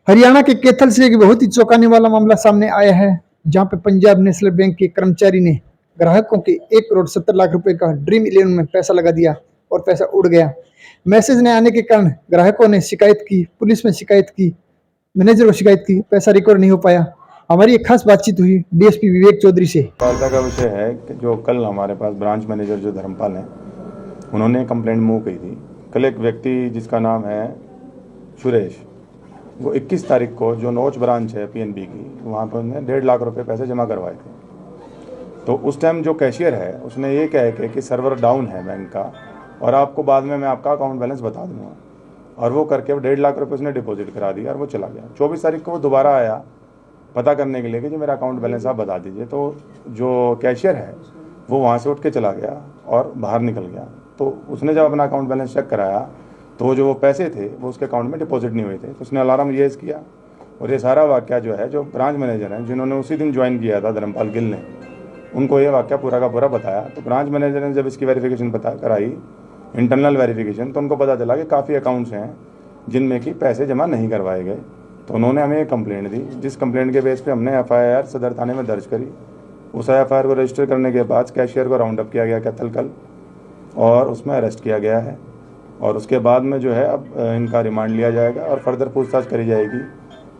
हरियाणा के कैथल से एक बहुत ही चौंकाने वाला मामला सामने आया है, जहां पे पंजाब नेशनल बैंक के कर्मचारी ने ग्राहकों के 1 करोड़ 70 लाख रुपए का ड्रीम इलेवन में पैसा लगा दिया और पैसा उड़ गया। मैसेज न आने के कारण ग्राहकों ने शिकायत की, पुलिस में शिकायत की, मैनेजर को शिकायत की, पैसा रिकवर नहीं हो पाया। हमारी एक खास बातचीत हुई डीएसपी विवेक चौधरी से। वार्ता का विषय है कि जो कल हमारे पास ब्रांच मैनेजर जो धर्मपाल हैं, उन्होंने कंप्लेंट मूव की थी। कल एक व्यक्ति जिसका नाम है सुरेश, वो 21 तारीख को जो नोच ब्रांच है पीएनबी की, वहाँ पर उन्होंने 1.5 लाख रुपए पैसे जमा करवाए थे। तो उस टाइम जो कैशियर है उसने ये कह के कि सर्वर डाउन है बैंक का और आपको बाद में मैं आपका अकाउंट बैलेंस बता दूंगा, और वो करके 1.5 लाख रुपए उसने डिपॉजिट करा दिया और वो चला गया। 24 तारीख को वो दोबारा आया पता करने के लिए कि जो मेरा अकाउंट बैलेंस आप बता दीजिए। तो जो कैशियर है वो वहाँ से उठ के चला गया और बाहर निकल गया। तो उसने जब अपना अकाउंट बैलेंस चेक कराया तो जो वो पैसे थे वो उसके अकाउंट में डिपॉजिट नहीं हुए थे। तो उसने अलार्म रेज किया और ये सारा वाक़या जो है, जो ब्रांच मैनेजर हैं जिन्होंने उसी दिन ज्वाइन किया था धर्मपाल गिल ने, उनको ये वाक़या पूरा का पूरा बताया। तो ब्रांच मैनेजर ने जब इसकी वेरिफिकेशन कराई, इंटरनल वेरिफिकेशन, तो उनको पता चला कि काफ़ी अकाउंट्स हैं जिनमें कि पैसे जमा नहीं करवाए गए। तो उन्होंने हमें एक कंप्लेंट दी, जिस कंप्लेंट के बेस पे हमने एफआईआर सदर थाने में दर्ज करी। उस एफआईआर को रजिस्टर करने के बाद कैशियर को राउंड अप किया गया कैथल कल, और उसमें अरेस्ट किया गया है। और उसके बाद में जो है अब इनका रिमांड लिया जाएगा और फर्दर पूछताछ करी जाएगी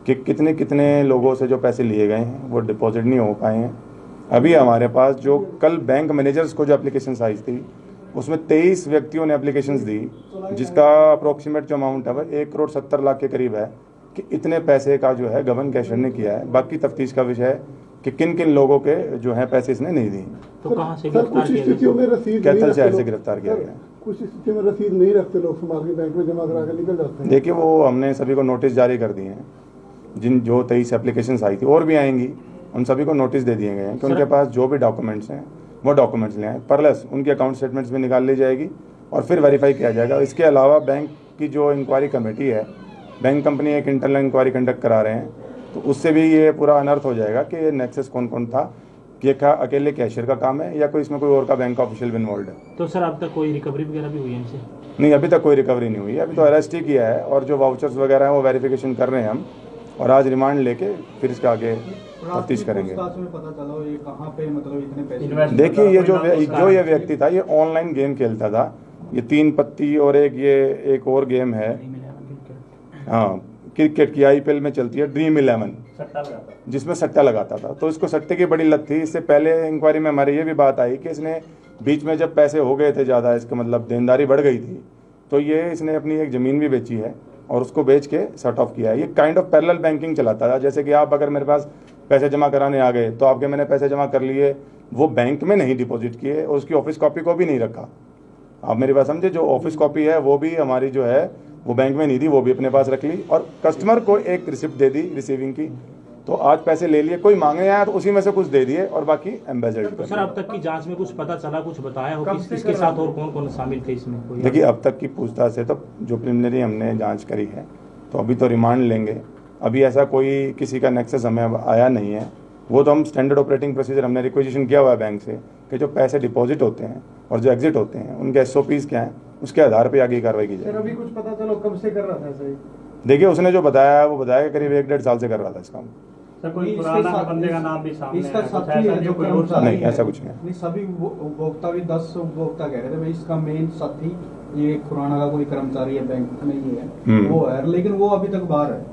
कि कितने कितने लोगों से जो पैसे लिए गए हैं वो डिपॉजिट नहीं हो पाए हैं। अभी हमारे पास जो कल बैंक मैनेजर्स को जो एप्लीकेशंस आई थी उसमें 23 व्यक्तियों ने एप्लीकेशंस दी, जिसका अप्रोक्सीमेट जो अमाउंट है वह 1 करोड़ 70 लाख के करीब है कि इतने पैसे का जो है गबन कैशियर ने किया है। बाकी तफ्तीश का विषय है कि किन किन लोगों के जो है पैसे इसने नहीं दिए। तो कहाँ से गिरफ्तार किया गया? कैथल शहर से गिरफ्तार किया गया। कुछ स्थिति में रसीद नहीं रखते लोग, समाज के बैंक में जमा करा के निकल जाते हैं। देखिए, वो हमने सभी को नोटिस जारी कर दिए हैं। जिन जो 23 एप्लीकेशंस आई थी और भी आएंगी, उन सभी को नोटिस दे दिए गए हैं कि उनके पास जो भी डॉक्यूमेंट्स हैं वो डॉक्यूमेंट्स ले आए, प्लस उनकी अकाउंट स्टेटमेंट्स भी निकाल ली जाएगी और फिर वेरीफाई किया जाएगा। इसके अलावा बैंक की जो इंक्वायरी कमेटी है, बैंक कंपनी एक इंटरनल इंक्वायरी कंडक्ट करा रहे हैं, तो उससे भी ये पूरा अनर्थ हो जाएगा कि ये नेक्सस कौन कौन था, कि क्या अकेले कैशियर का काम है या कोई इसमें कोई और का बैंक का ऑफिशियल भी इन्वॉल्व है। तो सर अब तक कोई रिकवरी वगैरह भी हुई है इनसे? नहीं, अभी तक कोई रिकवरी नहीं हुई है। अभी तो अरेस्ट ही किया है और जो वाउचर्स वगैरह हैं वो वेरिफिकेशन कर रहे हैं हम, और आज रिमांड लेके फिर इसका आगे तफ्तीश करेंगे। देखिए, ये जो ये व्यक्ति था ये ऑनलाइन गेम खेलता था। ये 3 पत्ती और एक और गेम है, हाँ, क्रिकेट की आईपीएल में चलती है ड्रीम 11, जिसमें सट्टा लगाता था। तो इसको सट्टे की बड़ी लत थी। इससे पहले इंक्वायरी में हमारी ये भी बात आई कि इसने बीच में जब पैसे हो गए थे ज़्यादा, इसका मतलब देनदारी बढ़ गई थी, तो ये इसने अपनी एक ज़मीन भी बेची है और उसको बेच के शट ऑफ किया है। ये काइंड ऑफ पैरेलल बैंकिंग चलाता था। जैसे कि आप अगर मेरे पास पैसे जमा कराने आ गए तो आपके मैंने पैसे जमा कर लिए, वो बैंक में नहीं डिपॉजिट किए और उसकी ऑफिस कॉपी को भी नहीं रखा। आप मेरी बात समझे, जो ऑफिस कॉपी है वो भी हमारी जो है वो बैंक में नहीं दी, वो भी अपने पास रख ली और कस्टमर को एक रिसिप्ट दे दी रिसीविंग की। तो आज पैसे ले लिए, कोई मांगने आया तो उसी में से कुछ दे दिए और बाकी एम्बेसडर। तो सर अब तक की जांच में कुछ पता चला, कुछ बताया हो कि इसके साथ और कौन कौन शामिल थे इसमें? देखिए, अब तक की पूछताछ से तो जो प्रिलिमिनरी हमने जांच करी है, तो अभी तो रिमांड लेंगे। अभी ऐसा कोई किसी का नेक्सस हमें आया नहीं है। वो तो हम स्टैंडर्ड ऑपरेटिंग प्रोसीजर हमने रिक्वेजिशन किया हुआ है बैंक से कि जो पैसे डिपॉजिट होते हैं और जो एग्जिट होते हैं उनके SOPs क्या हैं, उसके आधार पे आगे कार्रवाई की जाए। अभी कुछ पता चलो कब से कर रहा था ऐसा ही? देखिए, उसने जो बताया वो बताया कि करीब 1-1.5 साल से कर रहा था इस काम। सर कोई पुराना बंदे का नाम भी सामने इसका साथी है जो कोई और नहीं, ऐसा कुछ नहीं है। नहीं, सभी उपभोक्ता भी 10 उपभोक्ता कह रहे थे भाई इसका मेन साथी ये खुराना का कोई कर्मचारी है बैंक में ही है, वो है, लेकिन वो अभी तक बाहर है।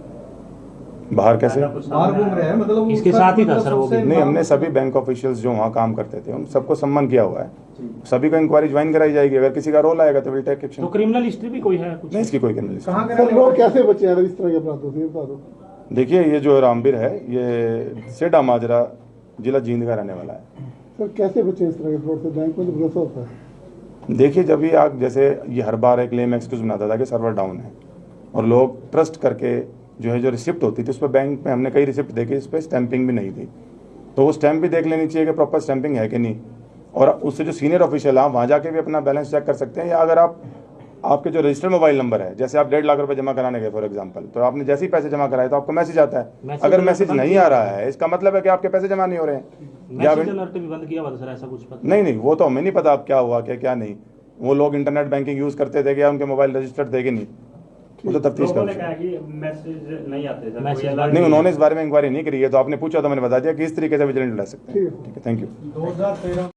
बाहर कैसे? बाहर घूम रहे हैं, मतलब इसके साथ ही था सर वो भी? नहीं, हमने सभी बैंक ऑफिशियल्स जो वहाँ काम करते थे उन सबको सम्मान किया हुआ है। सभी को इंक्वायरी ज्वाइन कराई जाएगी। अगर किसी का रोल आएगा तो विल टेक एक्शन। तो क्रिमिनल हिस्ट्री भी कोई है कुछ? नहीं, इसकी कोई क्रिमिनल हिस्ट्री। कहाँ लोग कैसे बचे अगर इस तरह के अपराधों से, बता दो। देखिए, ये जो रामबीर है ये सेडा माजरा जिला जींद का रहने वाला है। सर कैसे बचे इस तरह के फ्रॉड से? बैंक में तो भरोसा होता है। देखिए, जब भी आप जैसे ये हर बार एक क्लेम एक्सक्यूज बनाता था कि सर्वर डाउन है और लोग ट्रस्ट करके जो है जो रिसिप्ट होती थी उस पर बैंक में हमने कई रिसिप्ट देखी, इस पर स्टैंपिंग भी नहीं थी। तो वो स्टैंप भी देख लेनी चाहिए कि प्रॉपर स्टैंपिंग है कि नहीं। और उससे जो सीनियर ऑफिशियल है वहाँ जाके भी अपना बैलेंस चेक कर सकते हैं। या अगर आपके जो रजिस्टर्ड मोबाइल नंबर है, जैसे आप 1.5 लाख रुपए जमा कराने गए फॉर एग्जांपल, तो आपने जैसे ही पैसे जमा कराए तो आपको मैसेज आता है। अगर मैसेज नहीं आ रहा है इसका मतलब है कि आपके पैसे जमा नहीं हो रहे हैं। या अलर्ट भी बंद किया हुआ था सर, ऐसा कुछ पता? नहीं, वो तो हमें नहीं पता अब क्या हुआ क्या नहीं। वो लोग इंटरनेट बैंकिंग यूज करते थे क्या, उनके मोबाइल रजिस्टर्ड थे कि नहीं। वो तो तफ्तीश लोगों कर ने कहा कि मैसेज नहीं आते सर, मैसेज कोई अलर्ट नहीं, उन्होंने इस बारे में इंक्वायरी नहीं करी है, तो आपने पूछा तो मैंने बता दिया कि इस तरीके से विजिलेंट ला सकते हैं। ठीक है, थैंक यू। 2013